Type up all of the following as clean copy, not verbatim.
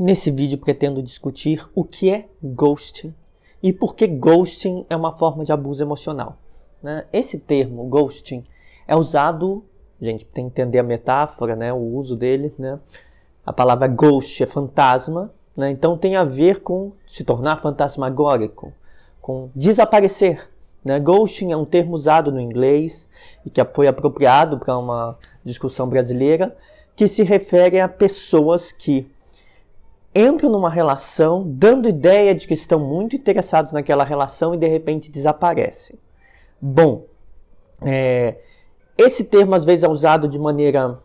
Nesse vídeo pretendo discutir o que é ghosting e por que ghosting é uma forma de abuso emocional. Esse termo, ghosting, é usado, a gente tem que entender a metáfora, o uso dele. A palavra ghost é fantasma, então tem a ver com se tornar fantasmagórico, com desaparecer. Ghosting é um termo usado no inglês e que foi apropriado para uma discussão brasileira, que se refere a pessoas que entram numa relação dando ideia de que estão muito interessados naquela relação e de repente desaparecem. Bom, esse termo às vezes é usado de maneira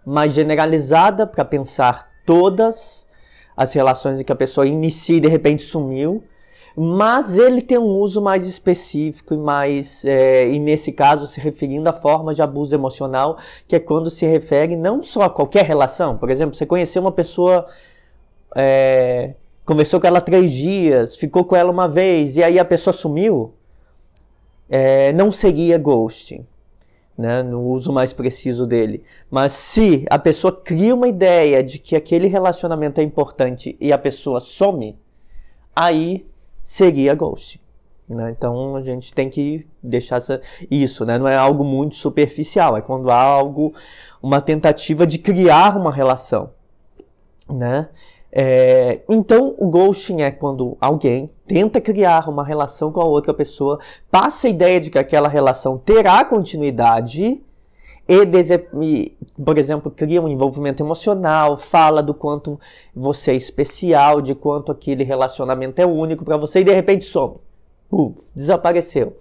mais generalizada para pensar todas as relações em que a pessoa inicia e de repente sumiu, mas ele tem um uso mais específico e nesse caso se referindo à forma de abuso emocional, que é quando se refere não só a qualquer relação. Por exemplo, você conheceu uma pessoa, conversou com ela 3 dias, ficou com ela uma vez e aí a pessoa sumiu, não seria ghosting, no uso mais preciso dele. Mas se a pessoa cria uma ideia de que aquele relacionamento é importante e a pessoa some, aí seria ghosting. Então a gente tem que deixar isso, não é algo muito superficial, é quando há uma tentativa de criar uma relação. Então o ghosting é quando alguém tenta criar uma relação com a outra pessoa, passa a ideia de que aquela relação terá continuidade e, por exemplo, cria um envolvimento emocional, fala do quanto você é especial, de quanto aquele relacionamento é único para você e de repente some, desapareceu.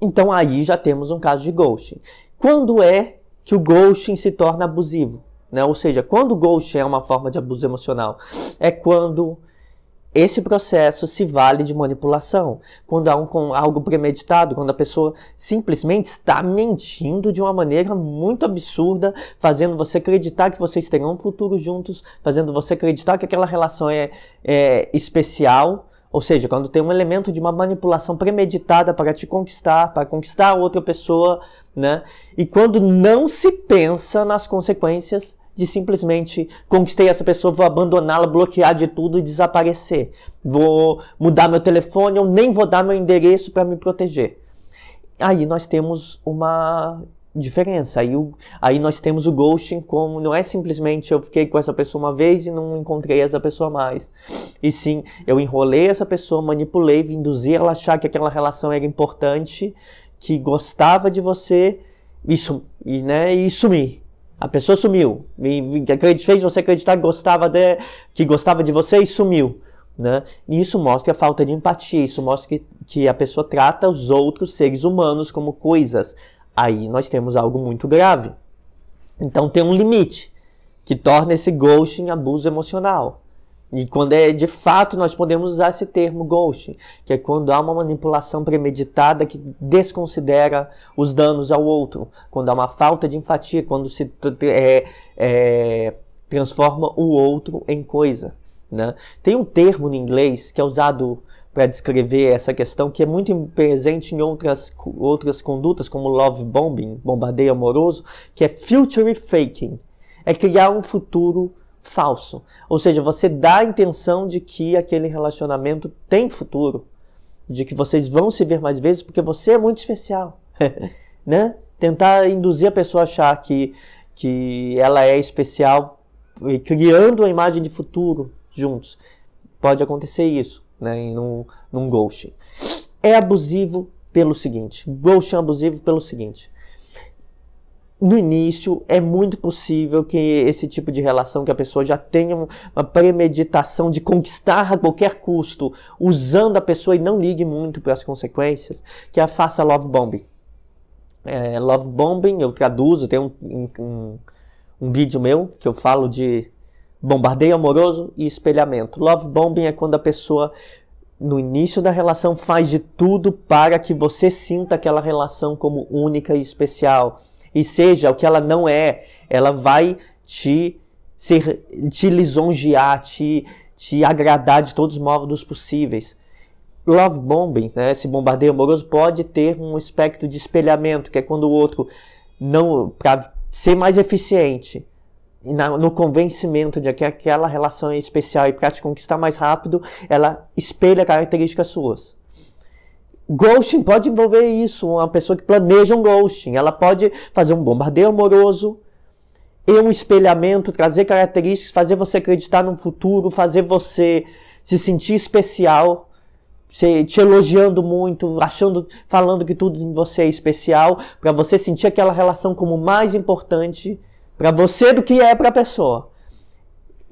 Então aí já temos um caso de ghosting. Quando é que o ghosting se torna abusivo? Ou seja, quando o ghosting é uma forma de abuso emocional, é quando esse processo se vale de manipulação, quando há algo premeditado, quando a pessoa simplesmente está mentindo de uma maneira muito absurda, fazendo você acreditar que vocês terão um futuro juntos, fazendo você acreditar que aquela relação é especial. Ou seja, quando tem um elemento de uma manipulação premeditada para te conquistar, para conquistar a outra pessoa, e quando não se pensa nas consequências de simplesmente conquistei essa pessoa, vou abandoná-la, bloquear de tudo e desaparecer. Vou mudar meu telefone, eu nem vou dar meu endereço para me proteger. Aí nós temos uma diferença. Aí nós temos o ghosting como não é simplesmente eu fiquei com essa pessoa uma vez e não encontrei essa pessoa mais. E sim, eu enrolei essa pessoa, manipulei, induzi ela a achar que aquela relação era importante, que gostava de você e sumir. A pessoa sumiu, fez você acreditar que gostava de você e sumiu. E isso mostra a falta de empatia, isso mostra que a pessoa trata os outros seres humanos como coisas. Aí nós temos algo muito grave. Então tem um limite que torna esse ghosting abuso emocional. E quando de fato nós podemos usar esse termo ghosting, que é quando há uma manipulação premeditada que desconsidera os danos ao outro, quando há uma falta de empatia, quando se transforma o outro em coisa. Tem um termo no inglês que é usado para descrever essa questão, que é muito presente em outras condutas, como love bombing, bombardeio amoroso, que é future faking, é criar um futuro falso. Ou seja, você dá a intenção de que aquele relacionamento tem futuro, de que vocês vão se ver mais vezes porque você é muito especial. Tentar induzir a pessoa a achar que ela é especial, criando uma imagem de futuro juntos. Pode acontecer isso, num ghosting. É abusivo pelo seguinte. Ghosting é abusivo pelo seguinte. No início, é muito possível que esse tipo de relação, que a pessoa já tenha uma premeditação de conquistar a qualquer custo, usando a pessoa e não ligue muito para as consequências, que a faça love bombing. Love bombing, eu traduzo, tem um vídeo meu que eu falo de bombardeio amoroso e espelhamento. Love bombing é quando a pessoa, no início da relação, faz de tudo para que você sinta aquela relação como única e especial. E seja o que ela não é, ela vai te lisonjear, te agradar de todos os modos possíveis. Love bombing, esse bombardeio amoroso, pode ter um aspecto de espelhamento, que é quando o outro, para ser mais eficiente, no convencimento de que aquela relação é especial e para te conquistar mais rápido, ela espelha características suas. Ghosting pode envolver isso, uma pessoa que planeja um ghosting, ela pode fazer um bombardeio amoroso e um espelhamento, trazer características, fazer você acreditar no futuro, fazer você se sentir especial, te elogiando muito, falando que tudo em você é especial, para você sentir aquela relação como mais importante para você do que é para a pessoa.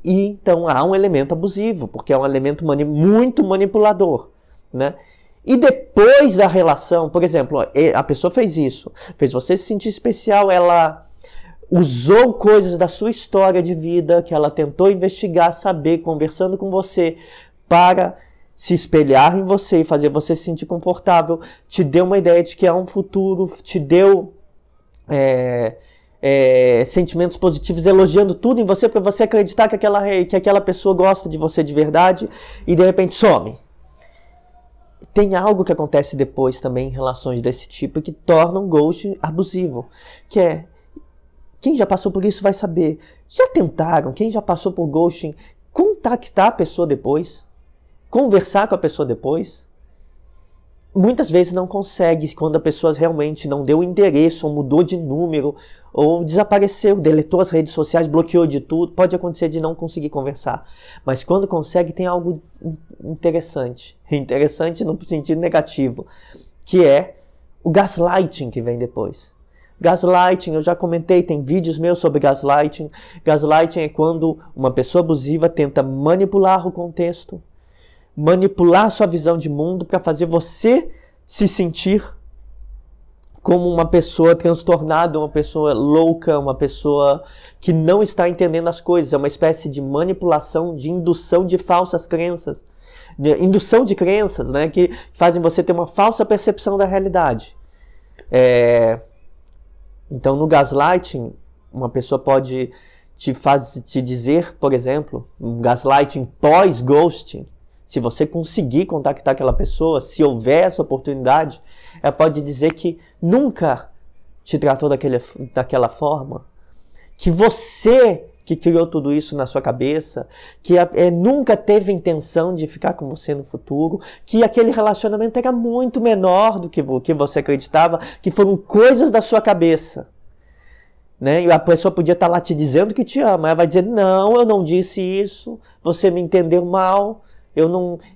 E então há um elemento abusivo, porque é um elemento muito manipulador, né? E depois da relação, por exemplo, a pessoa fez isso, fez você se sentir especial, ela usou coisas da sua história de vida, que ela tentou investigar, saber, conversando com você, para se espelhar em você e fazer você se sentir confortável, te deu uma ideia de que há um futuro, te deu sentimentos positivos, elogiando tudo em você, para você acreditar que aquela pessoa gosta de você de verdade, e de repente some. Tem algo que acontece depois também em relações desse tipo que torna um ghosting abusivo, que é, quem já passou por isso vai saber, já tentaram, quem já passou por ghosting, contactar a pessoa depois, conversar com a pessoa depois? Muitas vezes não consegue, quando a pessoa realmente não deu endereço, ou mudou de número, ou desapareceu, deletou as redes sociais, bloqueou de tudo, pode acontecer de não conseguir conversar. Mas quando consegue, tem algo interessante no sentido negativo, que é o gaslighting que vem depois. Gaslighting, eu já comentei, tem vídeos meus sobre gaslighting. Gaslighting é quando uma pessoa abusiva tenta manipular o contexto, manipular sua visão de mundo para fazer você se sentir como uma pessoa transtornada, uma pessoa louca, uma pessoa que não está entendendo as coisas. É uma espécie de manipulação, de indução de falsas crenças. Indução de crenças, né, que fazem você ter uma falsa percepção da realidade. Então, no gaslighting, uma pessoa pode te dizer, por exemplo, um gaslighting pós-ghosting, se você conseguir contactar aquela pessoa, se houver essa oportunidade, ela pode dizer que nunca te tratou daquela forma, que você que criou tudo isso na sua cabeça, que nunca teve intenção de ficar com você no futuro, que aquele relacionamento era muito menor do que você acreditava, que foram coisas da sua cabeça. Né? E a pessoa podia estar lá te dizendo que te ama, ela vai dizer, não, eu não disse isso, você me entendeu mal,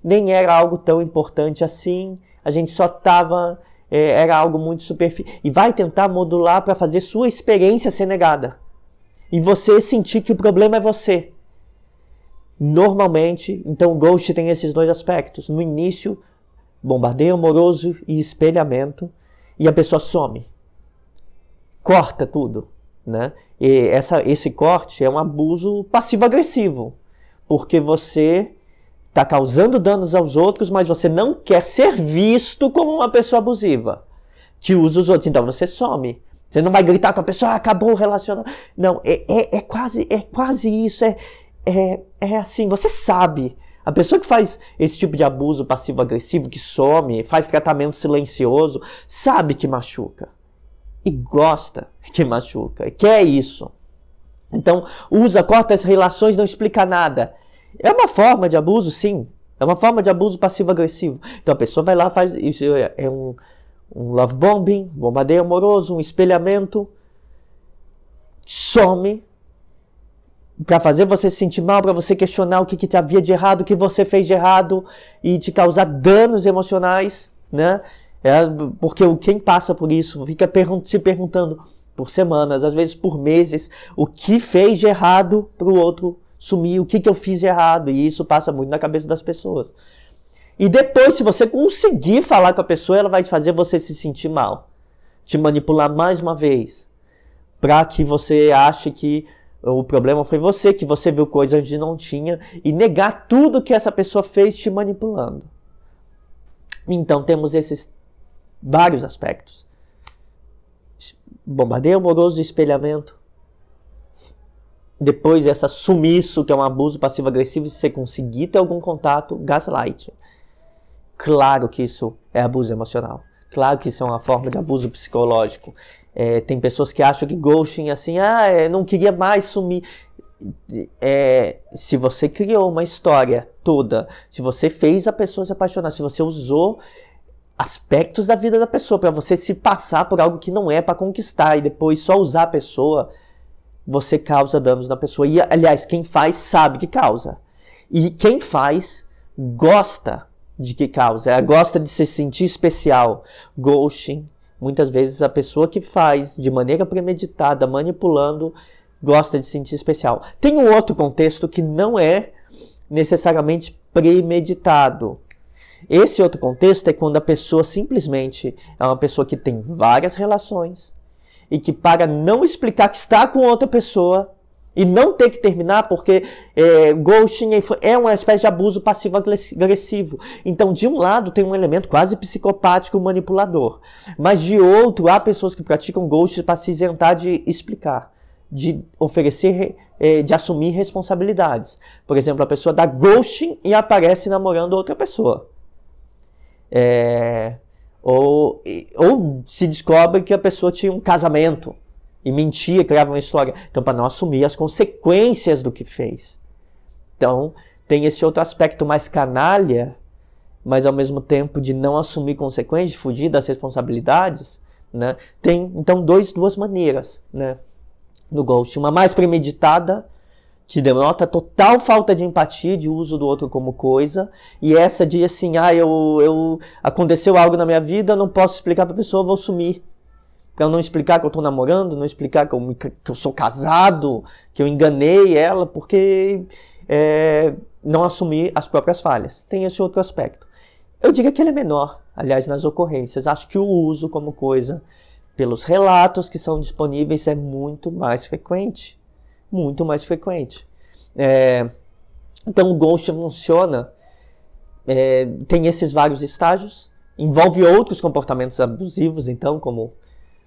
nem era algo tão importante assim, a gente só estava, era algo muito superficial. E vai tentar modular para fazer sua experiência ser negada. E você sentir que o problema é você. Normalmente, então o ghost tem esses dois aspectos. No início, bombardeio amoroso e espelhamento, e a pessoa some. Corta tudo. Né? E esse corte é um abuso passivo-agressivo. Porque você está causando danos aos outros, mas você não quer ser visto como uma pessoa abusiva, que usa os outros. Então você some. Você não vai gritar com a pessoa, acabou o relacionamento. Não, é quase isso. É assim, você sabe. A pessoa que faz esse tipo de abuso passivo-agressivo, que some, faz tratamento silencioso, sabe que machuca. E gosta que machuca. Quer isso. Então, corta as relações, não explica nada. É uma forma de abuso, sim. É uma forma de abuso passivo-agressivo. Então a pessoa vai lá, faz isso, um love bombing, bombardeio amoroso, um espelhamento, some, para fazer você se sentir mal, para você questionar o que havia de errado, o que você fez de errado, e te causar danos emocionais, né? Porque quem passa por isso fica se perguntando por semanas, às vezes por meses, o que fez de errado para o outro sumir, o que eu fiz de errado, e isso passa muito na cabeça das pessoas. E depois, se você conseguir falar com a pessoa, ela vai fazer você se sentir mal, te manipular mais uma vez, para que você ache que o problema foi você, que você viu coisas onde não tinha, e negar tudo que essa pessoa fez te manipulando. Então temos esses vários aspectos: bombardeio amoroso e espelhamento. Depois, essa sumiço, que é um abuso passivo-agressivo, se você conseguir ter algum contato, gaslight. Claro que isso é abuso emocional. Claro que isso é uma forma de abuso psicológico. Tem pessoas que acham que ghosting é assim, não queria mais sumir. se você criou uma história toda, se você fez a pessoa se apaixonar, se você usou aspectos da vida da pessoa para você se passar por algo que não é para conquistar e depois só usar a pessoa, você causa danos na pessoa. E, aliás, quem faz sabe que causa. E quem faz gosta de que causa, gosta de se sentir especial. Ghosting, muitas vezes a pessoa que faz de maneira premeditada, manipulando, gosta de se sentir especial. Tem um outro contexto que não é necessariamente premeditado. Esse outro contexto é quando a pessoa simplesmente é uma pessoa que tem várias relações e que, para não explicar que está com outra pessoa e não ter que terminar, porque ghosting é uma espécie de abuso passivo-agressivo. Então, de um lado, tem um elemento quase psicopático, manipulador. Mas, de outro, há pessoas que praticam ghosting para se isentar de explicar, de oferecer, de assumir responsabilidades. Por exemplo, a pessoa dá ghosting e aparece namorando outra pessoa. Ou se descobre que a pessoa tinha um casamento e mentia, criava uma história. Então, para não assumir as consequências do que fez. Então, tem esse outro aspecto mais canalha, mas ao mesmo tempo de não assumir consequências, de fugir das responsabilidades, né? Tem, então, duas maneiras, né, no ghosting. Uma mais premeditada, que denota total falta de empatia, de uso do outro como coisa, e essa de assim, aconteceu algo na minha vida, não posso explicar para a pessoa, vou sumir. Para eu não explicar que eu estou namorando, não explicar que eu sou casado, que eu enganei ela, porque não assumir as próprias falhas. Tem esse outro aspecto. Eu diria que ele é menor, aliás, nas ocorrências. Acho que o uso como coisa, pelos relatos que são disponíveis, é muito mais frequente. Muito mais frequente. Então o ghosting funciona, tem esses vários estágios, envolve outros comportamentos abusivos, então, como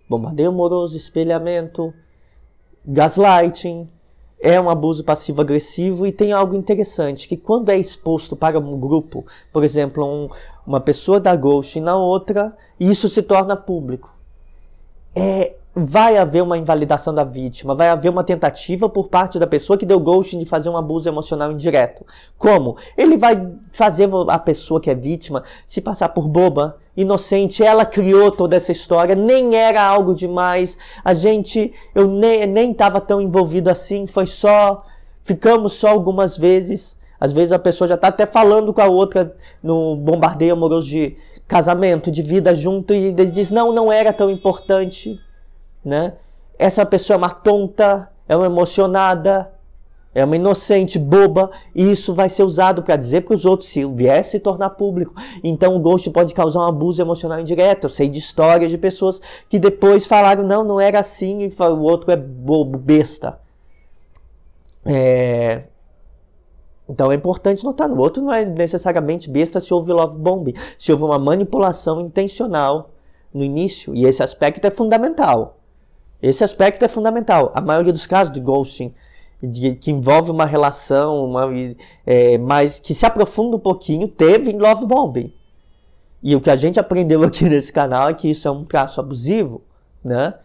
bombardeio amoroso, espelhamento, gaslighting, é um abuso passivo-agressivo. E tem algo interessante, que quando é exposto para um grupo, por exemplo, uma pessoa dá ghosting na outra, e isso se torna público. Vai haver uma invalidação da vítima, vai haver uma tentativa por parte da pessoa que deu ghosting de fazer um abuso emocional indireto. Como? Ele vai fazer a pessoa que é vítima se passar por boba, inocente. Ela criou toda essa história, nem era algo demais, eu nem estava tão envolvido assim, ficamos só algumas vezes. Às vezes a pessoa já está até falando com a outra no bombardeio amoroso de casamento, de vida junto, e ele diz, não era tão importante. Né? Essa pessoa é uma tonta, é uma emocionada, é uma inocente, boba, e isso vai ser usado para dizer para os outros, se vier se tornar público. Então o ghosting pode causar um abuso emocional indireto. Eu sei de histórias de pessoas que depois falaram, não era assim, e o outro é bobo, besta. Então é importante notar, no outro não é necessariamente besta se houve love bombing, se houve uma manipulação intencional no início, e esse aspecto é fundamental. Esse aspecto é fundamental. A maioria dos casos de ghosting, que envolve uma relação, mas que se aprofunda um pouquinho, teve love bombing. E o que a gente aprendeu aqui nesse canal é que isso é um traço abusivo, né?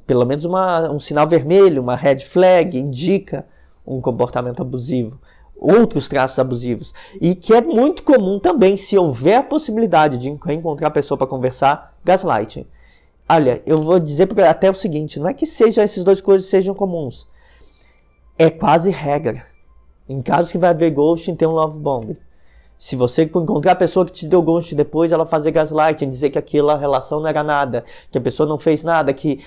Pelo menos um sinal vermelho, uma red flag, indica um comportamento abusivo. Outros traços abusivos. E que é muito comum também, se houver a possibilidade de encontrar a pessoa para conversar, gaslighting. Olha, eu vou dizer até o seguinte, não é que essas duas coisas sejam comuns. É quase regra. Em casos que vai haver ghosting, tem um love bombing. Se você encontrar a pessoa que te deu ghosting depois, ela fazer gaslighting, dizer que aquela relação não era nada, que a pessoa não fez nada, que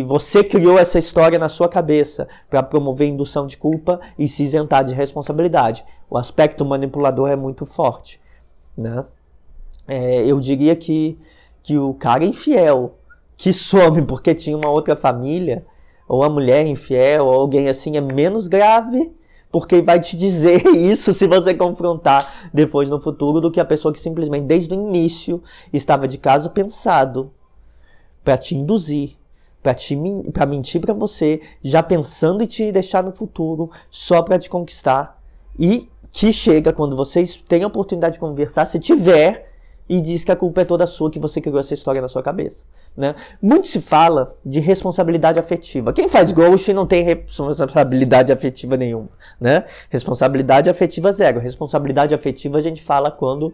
você criou essa história na sua cabeça para promover indução de culpa e se isentar de responsabilidade. O aspecto manipulador é muito forte, né? Eu diria que o cara infiel, que some porque tinha uma outra família, ou a mulher infiel, ou alguém assim, é menos grave, porque vai te dizer isso se você confrontar depois no futuro, do que a pessoa que simplesmente desde o início estava de caso pensado para te induzir, para mentir para você, já pensando em te deixar no futuro, só para te conquistar, e que chega quando vocês têm a oportunidade de conversar, se tiver, e diz que a culpa é toda sua, que você criou essa história na sua cabeça, né? Muito se fala de responsabilidade afetiva. Quem faz ghosting não tem responsabilidade afetiva nenhuma, né? Responsabilidade afetiva zero. Responsabilidade afetiva a gente fala quando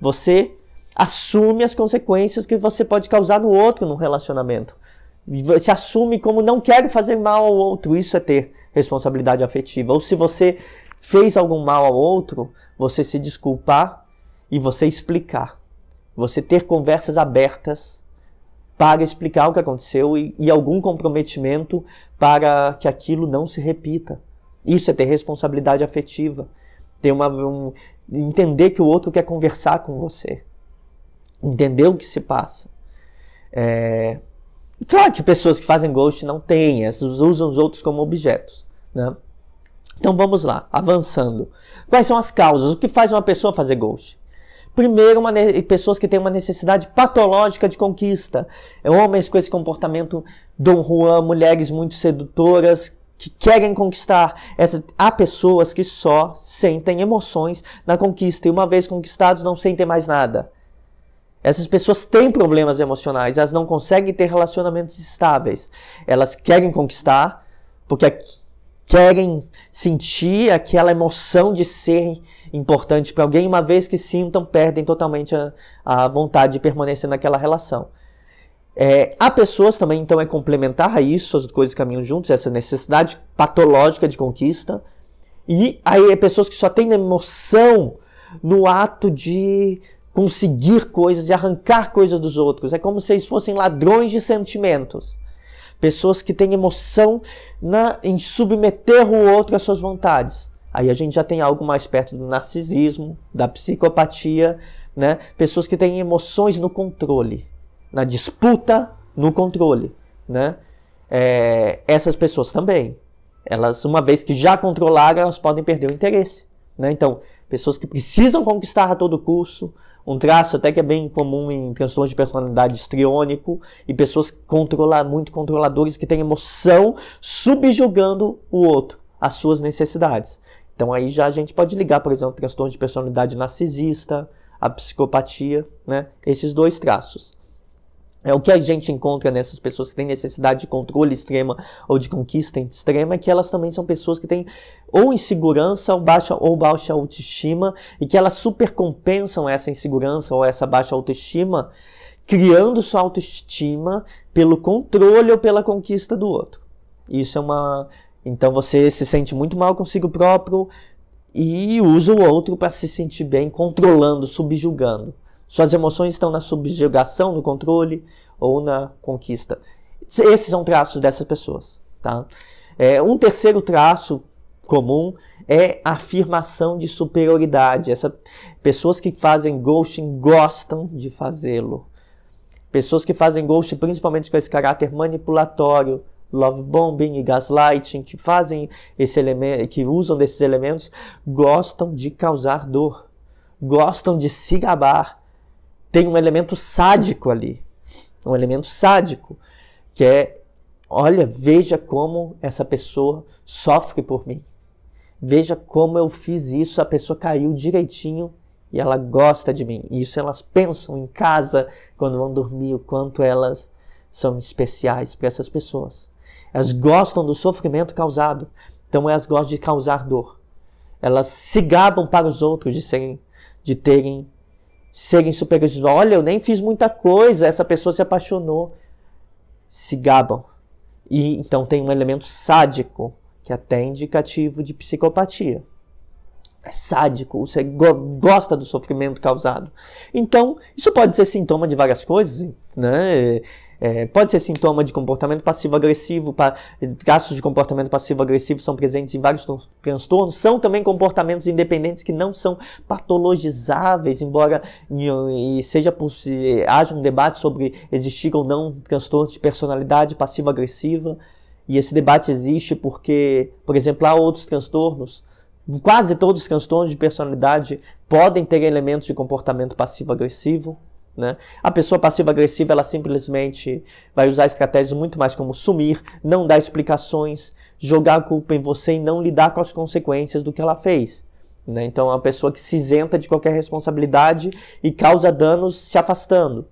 você assume as consequências que você pode causar no outro, no relacionamento. Você assume como não quero fazer mal ao outro. Isso é ter responsabilidade afetiva. Ou se você fez algum mal ao outro, você se desculpar e você explicar. Você ter conversas abertas para explicar o que aconteceu e algum comprometimento para que aquilo não se repita. Isso é ter responsabilidade afetiva. Ter entender que o outro quer conversar com você. Entender o que se passa. Claro que pessoas que fazem ghost não têm, essas usam os outros como objetos, né? Então vamos lá, avançando. Quais são as causas? O que faz uma pessoa fazer ghost? Primeiro, pessoas que têm uma necessidade patológica de conquista. Homens com esse comportamento Dom Juan, mulheres muito sedutoras, que querem conquistar. Há pessoas que só sentem emoções na conquista. E uma vez conquistados, não sentem mais nada. Essas pessoas têm problemas emocionais. Elas não conseguem ter relacionamentos estáveis. Elas querem conquistar porque querem sentir aquela emoção de ser importante para alguém, uma vez que sintam, perdem totalmente a vontade de permanecer naquela relação. Há pessoas também, então é complementar a isso, as coisas caminham juntos, essa necessidade patológica de conquista, e aí é pessoas que só têm emoção no ato de conseguir coisas e arrancar coisas dos outros. É como se eles fossem ladrões de sentimentos. Pessoas que têm emoção em submeter o outro às suas vontades. Aí a gente já tem algo mais perto do narcisismo, da psicopatia, né? Pessoas que têm emoções no controle, na disputa no controle, né? Essas pessoas também, elas, uma vez que já controlaram, elas podem perder o interesse, né? Então, pessoas que precisam conquistar a todo custo, um traço até que é bem comum em transtornos de personalidade histriônico, e pessoas muito controladores que têm emoção subjugando o outro, as suas necessidades. Então aí já a gente pode ligar, por exemplo, transtorno de personalidade narcisista, a psicopatia, né? Esses dois traços. O que a gente encontra nessas pessoas que têm necessidade de controle extrema ou de conquista extrema é que elas também são pessoas que têm ou insegurança ou baixa autoestima, e que elas supercompensam essa insegurança ou essa baixa autoestima, criando sua autoestima pelo controle ou pela conquista do outro. Isso Então você se sente muito mal consigo próprio e usa o outro para se sentir bem, controlando, subjugando. Suas emoções estão na subjugação, no controle ou na conquista. Esses são traços dessas pessoas, tá? Um terceiro traço comum é a afirmação de superioridade. Pessoas que fazem ghosting gostam de fazê-lo. Pessoas que fazem ghosting principalmente com esse caráter manipulatório, love bombing e gaslighting, que fazem que usam desses elementos, gostam de causar dor, gostam de se gabar. Tem um elemento sádico ali, um elemento sádico, que olha, veja como essa pessoa sofre por mim, veja como eu fiz isso, a pessoa caiu direitinho e ela gosta de mim. Isso elas pensam em casa, quando vão dormir, o quanto elas são especiais para essas pessoas. Elas gostam do sofrimento causado, então elas gostam de causar dor. Elas se gabam para os outros de serem superiores. Olha, eu nem fiz muita coisa, essa pessoa se apaixonou. Se gabam. E então tem um elemento sádico, que é até indicativo de psicopatia. É sádico, você gosta do sofrimento causado. Então, isso pode ser sintoma de várias coisas, né? Pode ser sintoma de comportamento passivo-agressivo. Traços de comportamento passivo-agressivo são presentes em vários transtornos. São também comportamentos independentes que não são patologizáveis, embora haja um debate sobre existir ou não transtorno de personalidade passivo-agressiva. E esse debate existe porque, por exemplo, há outros transtornos. Quase todos os transtornos de personalidade podem ter elementos de comportamento passivo-agressivo, né? A pessoa passiva-agressiva, ela simplesmente vai usar estratégias muito mais como sumir, não dar explicações, jogar a culpa em você e não lidar com as consequências do que ela fez. né? Então é uma pessoa que se isenta de qualquer responsabilidade e causa danos se afastando.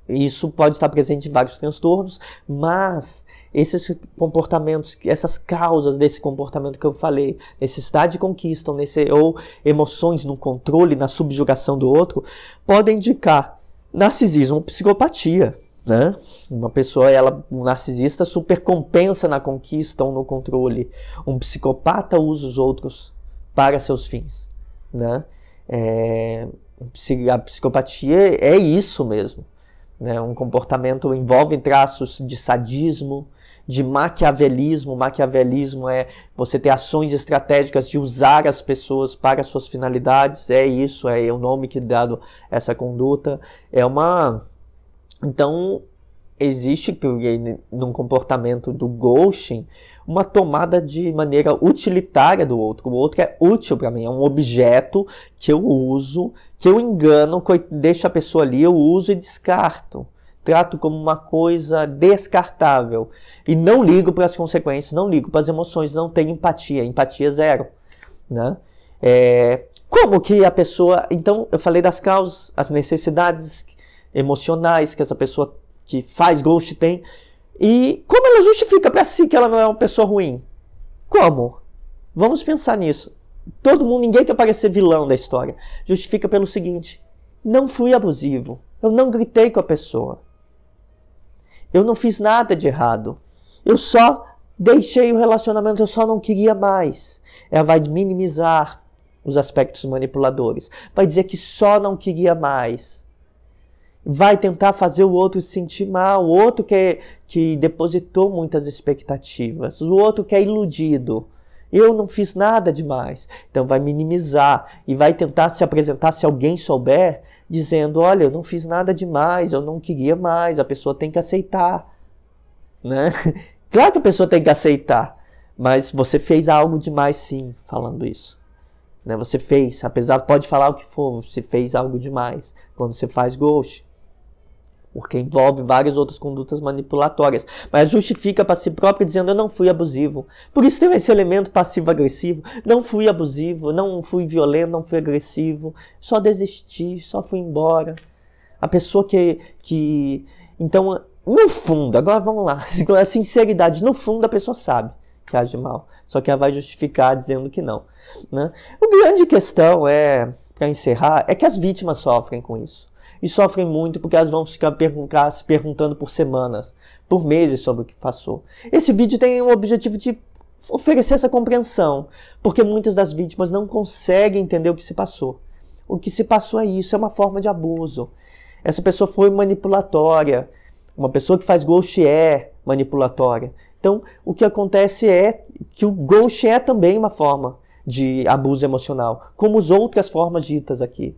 Isso pode estar presente em vários transtornos, mas esses comportamentos, essas causas desse comportamento que eu falei, necessidade de conquista ou emoções no controle, na subjugação do outro, podem indicar narcisismo ou psicopatia, né? Uma pessoa, um narcisista supercompensa na conquista ou no controle. Um psicopata usa os outros para seus fins, né? A psicopatia é isso mesmo, né? Um comportamento envolve traços de sadismo, de maquiavelismo. Maquiavelismo é você ter ações estratégicas de usar as pessoas para suas finalidades. É isso, é o nome que é dado a essa conduta. Então, existe num comportamento do ghosting uma tomada de maneira utilitária do outro. O outro é útil para mim, é um objeto que eu uso, que eu engano, deixo a pessoa ali, eu uso e descarto. Trato como uma coisa descartável. E não ligo para as consequências, não ligo para as emoções, não tenho empatia. Empatia zero, né? Como que a pessoa... Então, eu falei das causas, as necessidades emocionais que essa pessoa que faz ghost tem. E como ela justifica para si que ela não é uma pessoa ruim? Como? Vamos pensar nisso. Ninguém quer parecer vilão da história. Justifica pelo seguinte: não fui abusivo. Eu não gritei com a pessoa. Eu não fiz nada de errado. Eu só deixei o relacionamento, eu só não queria mais. Ela vai minimizar os aspectos manipuladores. Vai dizer que só não queria mais. Vai tentar fazer o outro se sentir mal. O outro que depositou muitas expectativas. O outro que é iludido. Eu não fiz nada demais. Então vai minimizar e vai tentar se apresentar, se alguém souber, dizendo: olha, eu não fiz nada demais, eu não queria mais, a pessoa tem que aceitar, né? Claro que a pessoa tem que aceitar, mas você fez algo demais sim, falando isso, né? Você fez, pode falar o que for, você fez algo demais quando você faz ghost, porque envolve várias outras condutas manipulatórias, mas justifica para si próprio dizendo: eu não fui abusivo. Por isso tem esse elemento passivo-agressivo. Não fui abusivo, não fui violento, não fui agressivo, só desisti, só fui embora. A pessoa então, no fundo, agora vamos lá, a sinceridade, no fundo a pessoa sabe que age mal, só que ela vai justificar dizendo que não, né? A grande questão para encerrar, é que as vítimas sofrem com isso. E sofrem muito porque elas vão ficar se perguntando por semanas, por meses sobre o que passou. Esse vídeo tem o objetivo de oferecer essa compreensão, porque muitas das vítimas não conseguem entender o que se passou. O que se passou é isso, é uma forma de abuso. Essa pessoa foi manipulatória. Uma pessoa que faz ghost é manipulatória. Então, o que acontece é que o ghost é também uma forma de abuso emocional, como as outras formas ditas aqui.